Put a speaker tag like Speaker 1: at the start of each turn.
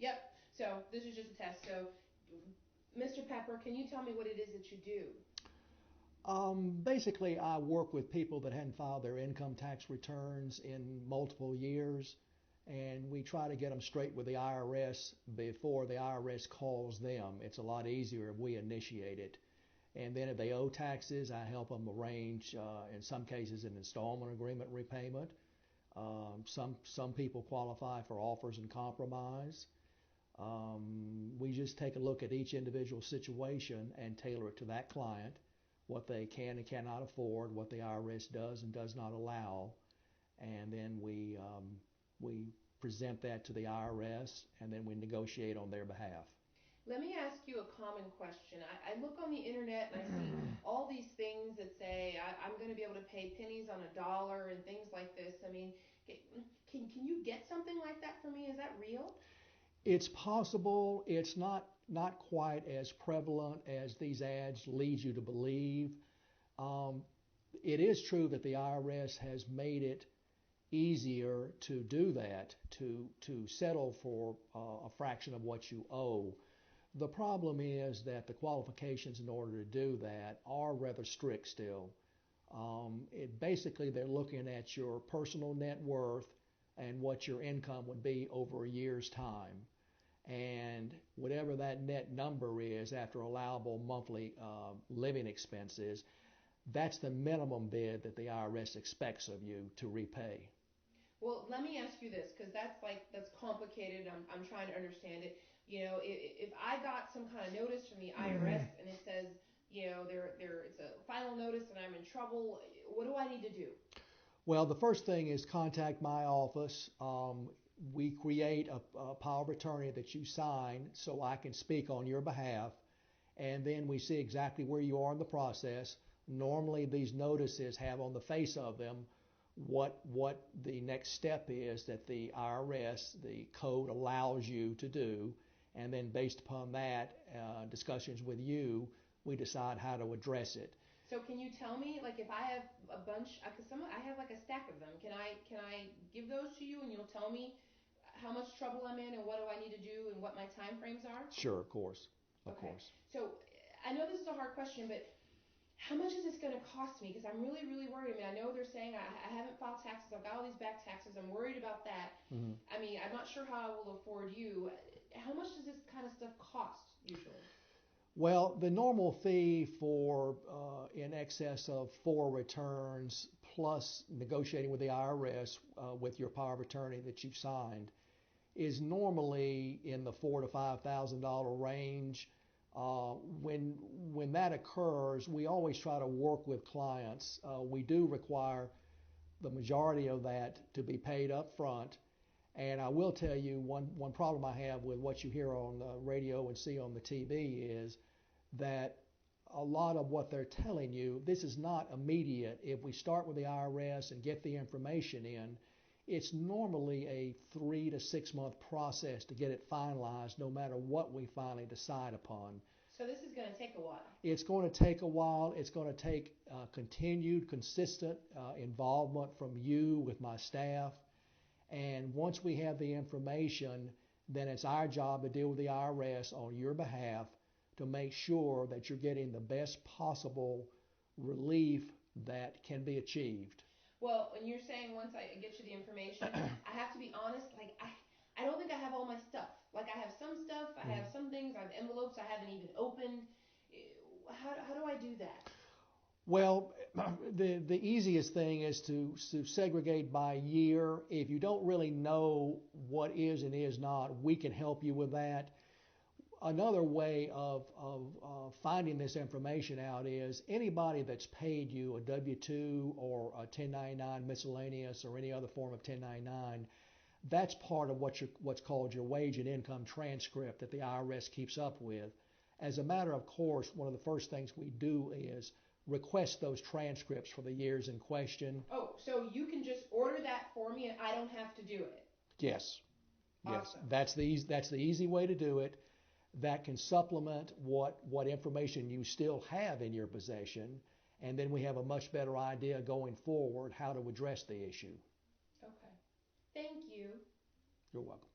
Speaker 1: Yep. So this is just a test. So, Mr. Pepper, can you tell me what it is that you do?
Speaker 2: Basically, I work with people that hadn't filed their income tax returns in multiple years, and we try to get them straight with the IRS before the IRS calls them. It's a lot easier if we initiate it. And then if they owe taxes, I help them arrange, in some cases, an installment agreement repayment. Some people qualify for offers and compromise. We just take a look at each individual situation and tailor it to that client, what they can and cannot afford, what the IRS does and does not allow, and then we present that to the IRS, and then we negotiate on their behalf.
Speaker 1: Let me ask you a common question. I look on the internet and I see all these things that say I'm going to be able to pay pennies on a dollar and things like this. I mean, can you get something like that for me? Is that real?
Speaker 2: It's possible. It's not quite as prevalent as these ads lead you to believe. It is true that the IRS has made it easier to do that, to settle for a fraction of what you owe. The problem is that the qualifications in order to do that are rather strict still. Basically, they're looking at your personal net worth and what your income would be over a year's time. And whatever that net number is after allowable monthly living expenses, that's the minimum bid that the IRS expects of you to repay.
Speaker 1: Well, let me ask you this, because that's complicated. I'm trying to understand it. You know, if I got some kind of notice from the IRS and it says, you know, it's a final notice and I'm in trouble, what do I need to do?
Speaker 2: Well, the first thing is contact my office. We create a power of attorney that you sign so I can speak on your behalf, and then we see exactly where you are in the process. Normally, these notices have on the face of them what the next step is that the IRS, the code allows you to do, and then based upon that, discussions with you, we decide how to address it.
Speaker 1: So can you tell me, like, if I have a bunch, because I have like a stack of them, can I give those to you and you'll tell me how much trouble I'm in and what do I need to do and what my time frames are?
Speaker 2: Sure, of course. Of
Speaker 1: Okay.
Speaker 2: course.
Speaker 1: So I know this is a hard question, but how much is this going to cost me? Because I'm really, really worried. I mean, I know they're saying I haven't filed taxes. I've got all these back taxes. I'm worried about that.
Speaker 2: Mm-hmm.
Speaker 1: I mean, I'm not sure how I will afford you. How much does this kind of stuff cost usually?
Speaker 2: Well, the normal fee for in excess of 4 returns plus negotiating with the IRS with your power of attorney that you've signed is normally in the $4,000 to $5,000 range. When that occurs, we always try to work with clients. We do require the majority of that to be paid up front. And I will tell you one problem I have with what you hear on the radio and see on the TV is that a lot of what they're telling you, this is not immediate. If we start with the IRS and get the information in, it's normally a 3 to 6 month process to get it finalized no matter what we finally decide upon.
Speaker 1: So this is going to take a while.
Speaker 2: It's going to take a while. It's going to take continued, consistent involvement from you with my staff. And once we have the information, then it's our job to deal with the IRS on your behalf to make sure that you're getting the best possible relief that can be achieved.
Speaker 1: Well, when you're saying once I get you the information, I have to be honest, like I don't think I have all my stuff. Like I have some stuff, I have some things, I have envelopes I haven't even opened. How do I do that?
Speaker 2: Well, the easiest thing is to segregate by year. If you don't really know what is and is not, we can help you with that. Another way of finding this information out is anybody that's paid you a W-2 or a 1099 miscellaneous or any other form of 1099, that's part of what's called your wage and income transcript that the IRS keeps up with. As a matter of course, one of the first things we do is request those transcripts for the years in question.
Speaker 1: Oh, so you can just order that for me and I don't have to do it?
Speaker 2: Yes.
Speaker 1: Awesome.
Speaker 2: Yes. That's the easy way to do it. That can supplement what information you still have in your possession, and then we have a much better idea going forward how to address the issue.
Speaker 1: Okay. Thank you.
Speaker 2: You're welcome.